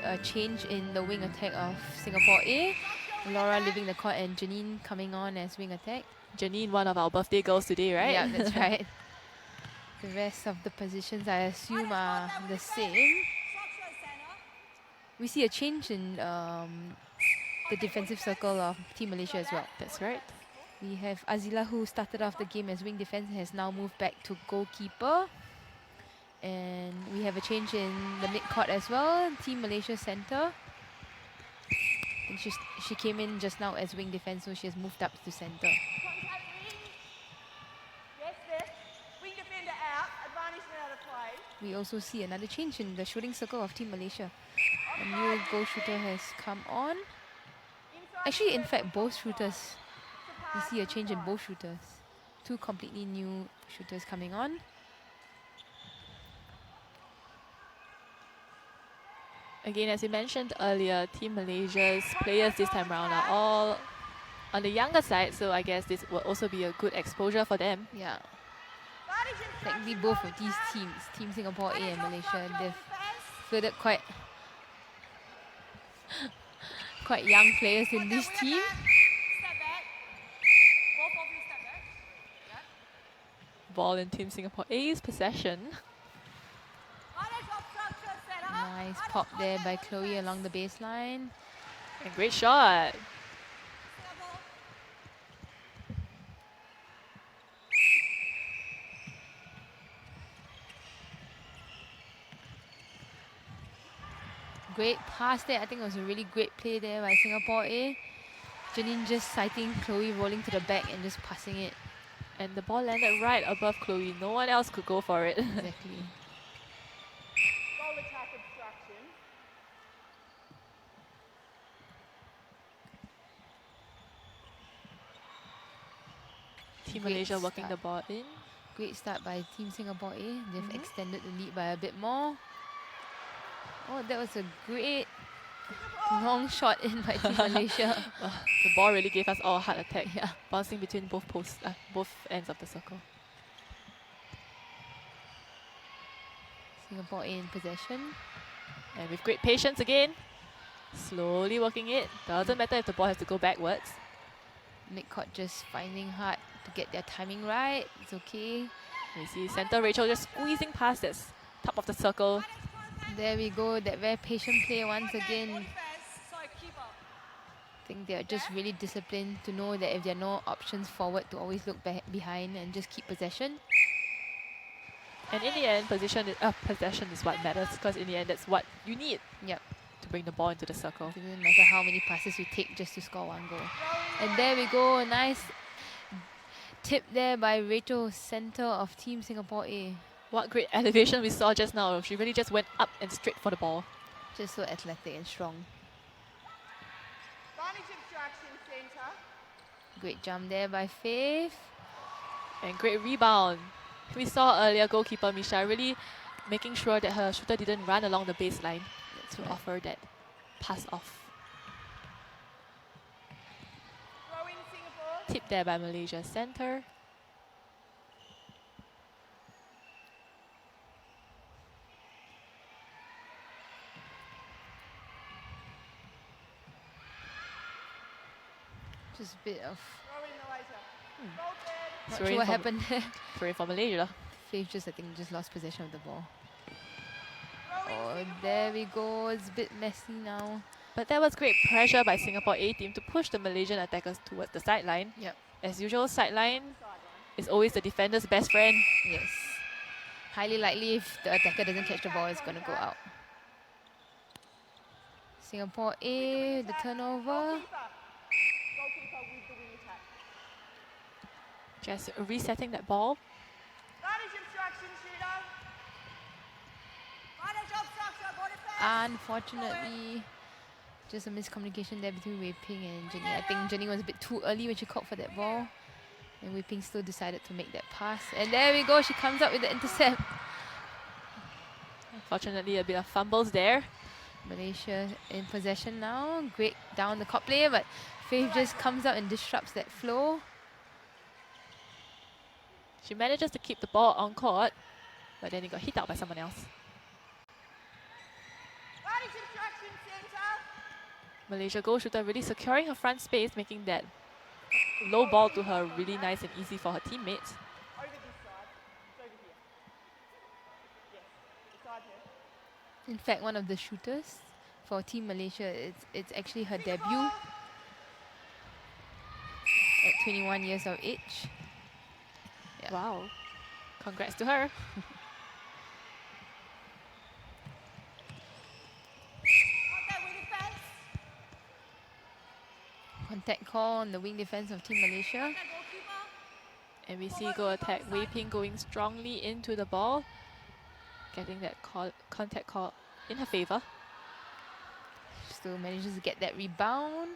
a change in the wing attack of Singapore A. Laura leaving the court and Janine coming on as wing attack. Janine, one of our birthday girls today, right? Yeah, that's right. The rest of the positions, I assume, are the same. We see a change in the defensive circle of Team Malaysia as well. That's right. We have Azila, who started off the game as wing defense, has now moved back to goalkeeper. And we have a change in the mid-court as well. Team Malaysia center. I think she came in just now as wing defense, so she has moved up to center. We also see another change in the shooting circle of Team Malaysia. A new goal shooter has come on. Actually, in fact, both shooters. We see a change in both shooters. Two completely new shooters coming on. Again, as we mentioned earlier, Team Malaysia's players this time around are all on the younger side, so I guess this will also be a good exposure for them. Yeah. Technically, both of these teams, Team Singapore A and Malaysia, they've fielded quite young players in this team. Ball in Team Singapore A's possession. Nice pop there by Chloe along the baseline. And great shot. Great pass there. I think it was a really great play there by Singapore A. Janine just sighting Chloe rolling to the back and just passing it. And the ball landed right above Chloe. No one else could go for it. Exactly. Team Malaysia working the ball in. Great start by Team Singapore A. They've extended the lead by a bit more. Oh, that was a great long shot in by Team Malaysia. The ball really gave us all a heart attack. Yeah, bouncing between both posts, both ends of the circle. Singapore A in possession. And with great patience again. Slowly working it. Doesn't matter if the ball has to go backwards. Mid-court just finding hard to get their timing right. It's okay. We see center Rachel just squeezing past that top of the circle. There we go, that very patient play once again. I think they're just really disciplined to know that if there are no options forward, to always look behind and just keep possession. And in the end, possession is what matters, because in the end, that's what you need. Yep. To bring the ball into the circle. It doesn't matter how many passes you take just to score one goal. And there we go, a nice tip there by Rachel, center of Team Singapore A. What great elevation we saw just now. She really just went up and straight for the ball. Just so athletic and strong. Great jump there by Faith. And great rebound. We saw earlier goalkeeper Misha really making sure that her shooter didn't run along the baseline to offer that pass off. Tip there by Malaysia center. Just a bit of... Not sure what happened there. Sorry for Malaysia. Faith just, I think, just lost possession of the ball. Oh, there we go. It's a bit messy now. But that was great pressure by Singapore A team to push the Malaysian attackers towards the sideline. Yep. As usual, sideline is always the defender's best friend. Yes. Highly likely if the attacker doesn't catch the ball, it's going to go out. Singapore A, the turnover. Just resetting that ball. Unfortunately, just a miscommunication there between Wei Ping and Jenny. I think Jenny was a bit too early when she called for that ball. And Wei Ping still decided to make that pass. And there we go, she comes up with the intercept. Unfortunately, a bit of fumbles there. Malaysia in possession now. Great down the court play, but Faith just comes out and disrupts that flow. She manages to keep the ball on court, but then it got hit out by someone else. Malaysia goal shooter really securing her front space, making that low ball to her really nice and easy for her teammates. In fact, one of the shooters for Team Malaysia, it's actually her debut at 21 years of age. Yeah. Wow. Congrats to her. Contact call on the wing defense of Team Malaysia. And we see goal attack Wei Ping going strongly into the ball, getting that contact call in her favor. Still manages to get that rebound.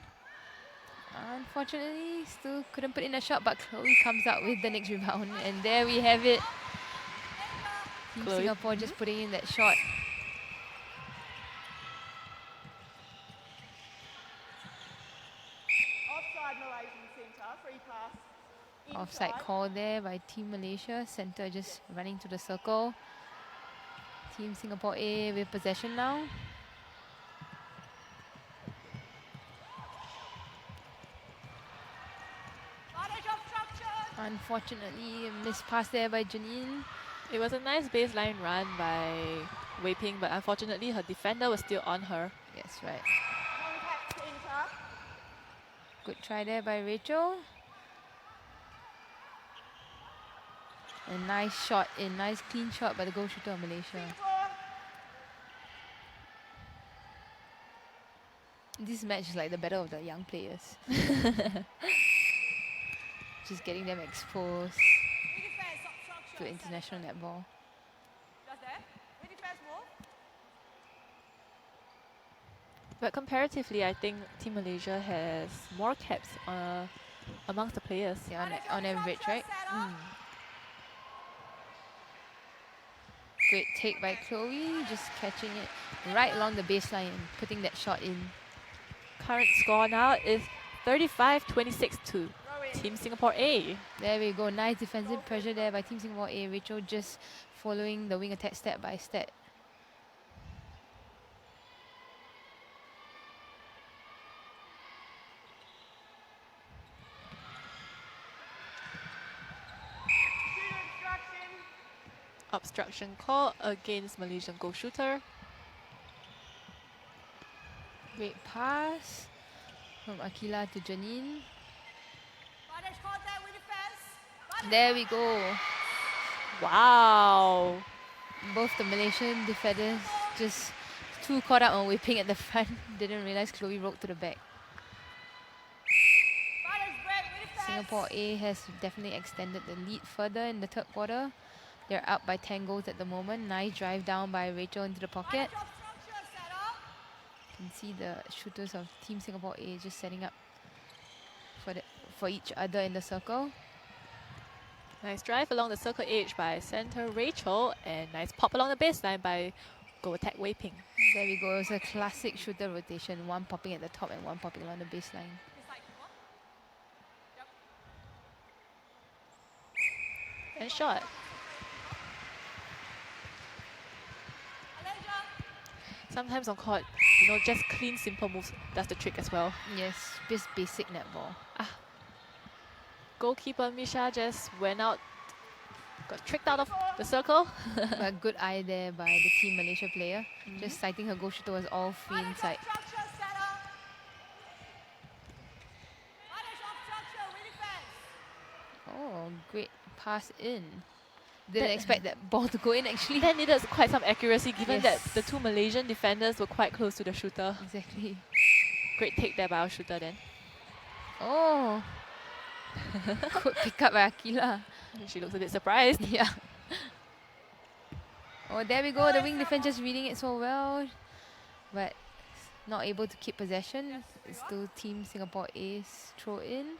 Unfortunately, still couldn't put in a shot, but Chloe comes out with the next rebound. And there we have it. Team Chloe. Singapore just putting in that shot. Offside call there by Team Malaysia. Centre just running to the circle. Team Singapore A with possession now. Unfortunately, a missed pass there by Janine. It was a nice baseline run by Wei Ping, but unfortunately her defender was still on her. Yes, right. Good try there by Rachel. A nice shot in, nice clean shot by the goal shooter of Malaysia. This match is like the battle of the young players. Just getting them exposed to international netball. But comparatively, I think Team Malaysia has more caps amongst the players. Yeah, on average, right? Great take by Chloe, just catching it right along the baseline and putting that shot in. Current score now is 35-26 to Team Singapore A. There we go, nice defensive pressure there by Team Singapore A. Rachel just following the wing attack step by step. Obstruction call against Malaysian goal shooter. Great pass from Akila to Janine. There we go. Wow. Both the Malaysian defenders just too caught up on Wei Ping at the front. Didn't realize Chloe rolled to the back. Singapore A has definitely extended the lead further in the third quarter. They're up by 10 goals at the moment. Nice drive down by Rachel into the pocket. You can see the shooters of Team Singapore A just setting up for each other in the circle. Nice drive along the circle edge by center Rachel, and nice pop along the baseline by goal attack Wei Ping. There we go. It's a classic shooter rotation. One popping at the top and one popping along the baseline. And shot. Sometimes on court, just clean, simple moves does the trick as well. Yes, just basic netball. Goalkeeper Misha just went out, got tricked out of the circle. A good eye there by the Team Malaysia player. Just citing her goal shooter was all free inside. Oh, great pass in. Didn't expect that ball to go in actually. That needed quite some accuracy given Yes. that the two Malaysian defenders were quite close to the shooter. Exactly. Great take there by our shooter then. Oh. Good pick up by Akila. She looks a bit surprised. Yeah. Oh, there we go. The wing defense just reading it so well. But not able to keep possession. It's still Team Singapore A's throw in.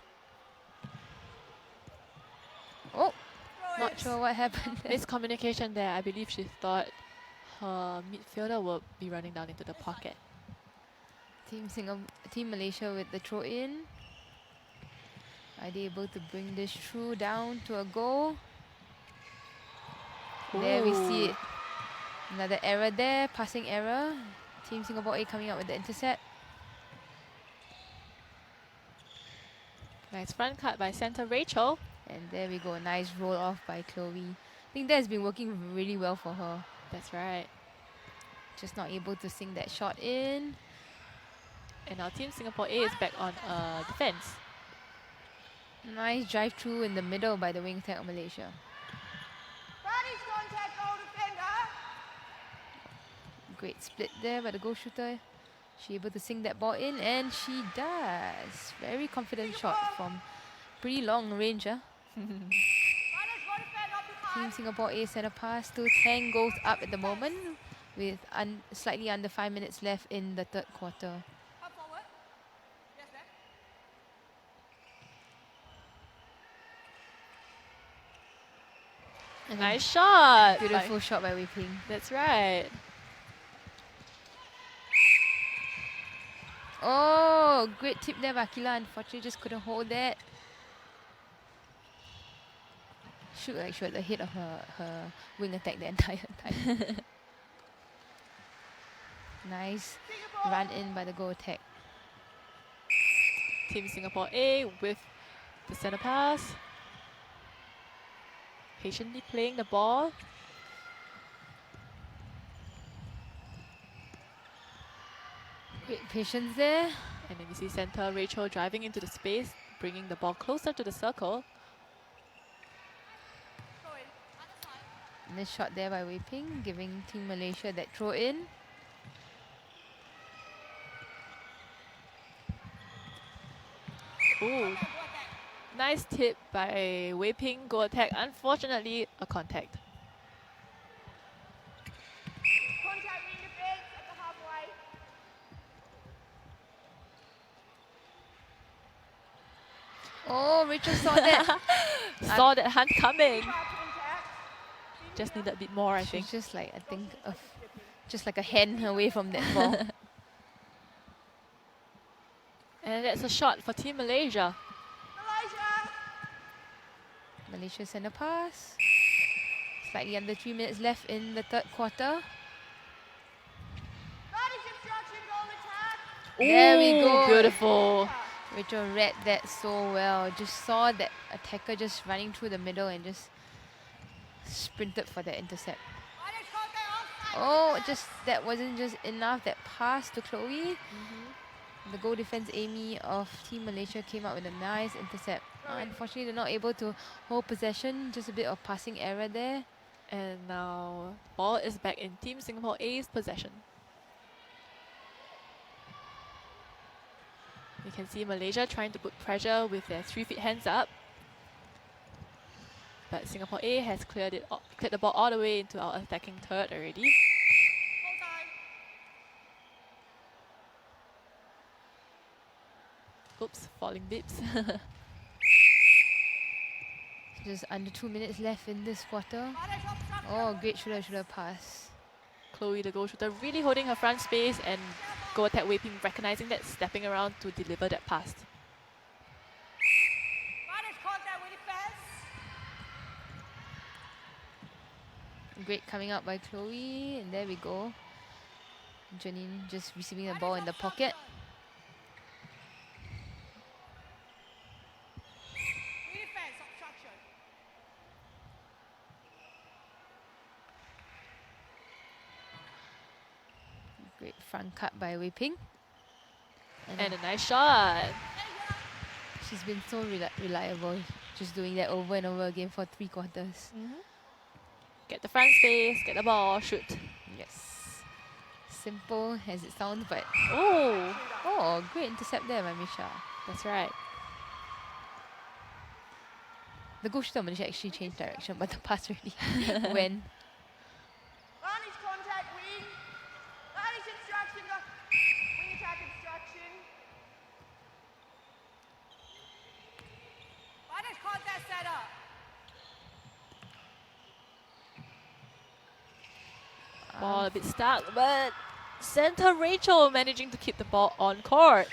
Oh, not sure what happened there. Miscommunication there. I believe she thought her midfielder would be running down into the pocket. Team Malaysia with the throw in. Are they able to bring this through down to a goal? There we see it. Another error there, passing error. Team Singapore A coming out with the intercept. Nice front cut by center Rachel. And there we go, a nice roll off by Chloe. I think that has been working really well for her. That's right. Just not able to sink that shot in. And our Team Singapore A is back on defense. Nice drive through in the middle by the wing attack of Malaysia. Great split there by the goal shooter. She able to sink that ball in, and she does. Very confident shot from pretty long range. Team Singapore A center pass, still 10 goals up at the moment, with slightly under 5 minutes left in the third quarter. And Nice shot. beautiful shot by Wei Ping. That's right. Oh, great tip there by Akila. Unfortunately, just couldn't hold that. Shoot like she was ahead of her wing attack the entire time. Nice run in by the goal attack. Team Singapore A with the center pass. Patiently playing the ball. Great patience there. And then you see center Rachel driving into the space, bringing the ball closer to the circle. Nice shot there by Wei Ping, giving Team Malaysia that throw in. Ooh. Nice tip by Wei Ping, go attack. Unfortunately, a contact. Oh, Rachel saw that. Saw that hunt coming. Just need a bit more, I think. She's just like, I think, just like a hen away from that ball. And that's a shot for Team Malaysia. Malaysia center pass. Slightly under 3 minutes left in the third quarter. There we go. Beautiful. Rachel read that so well. Just saw that attacker just running through the middle and just sprinted for the intercept. Oh, just that wasn't just enough. That pass to Chloe. The goal defense Amy of Team Malaysia came out with a nice intercept. Unfortunately, they're not able to hold possession. Just a bit of passing error there. And now ball is back in Team Singapore A's possession. You can see Malaysia trying to put pressure with their 3 feet hands up. But Singapore A has cleared the ball all the way into our attacking third already. Oops, falling dips. Just under 2 minutes left in this quarter. Oh, great shoulder pass. Chloe, the goal shooter, really holding her front space, and go attack Wei Ping recognizing that, stepping around to deliver that pass. Great coming out by Chloe, and there we go. Janine just receiving the ball in the pocket. Great front cut by Wei Ping. And a nice shot. She's been so reliable, just doing that over and over again for 3 quarters. Get the front space, get the ball, shoot. Yes. Simple as it sounds, but Oh, great intercept there by Misha. that's right. The goal shooter of Malaysia actually changed direction, but the pass already went. Ball a bit stuck, but center Rachel managing to keep the ball on court.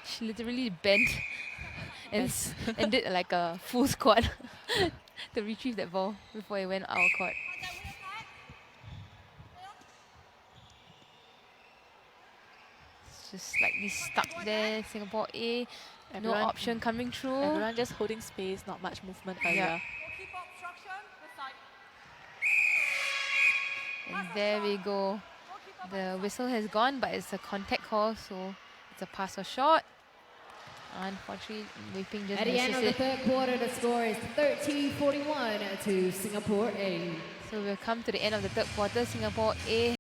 She literally bent and, and did like a full squat to retrieve that ball before it went out of court. just slightly stuck there. Singapore A, no Everyone- option coming through. Everyone just holding space, not much movement Yeah. earlier. And there we go. The whistle has gone, but it's a contact call, so it's a pass or shot. Unfortunately, Wei Ping just At the end misses of the it. third quarter, the score is 13-41 to Singapore A. So we'll come to the end of the third quarter. Singapore A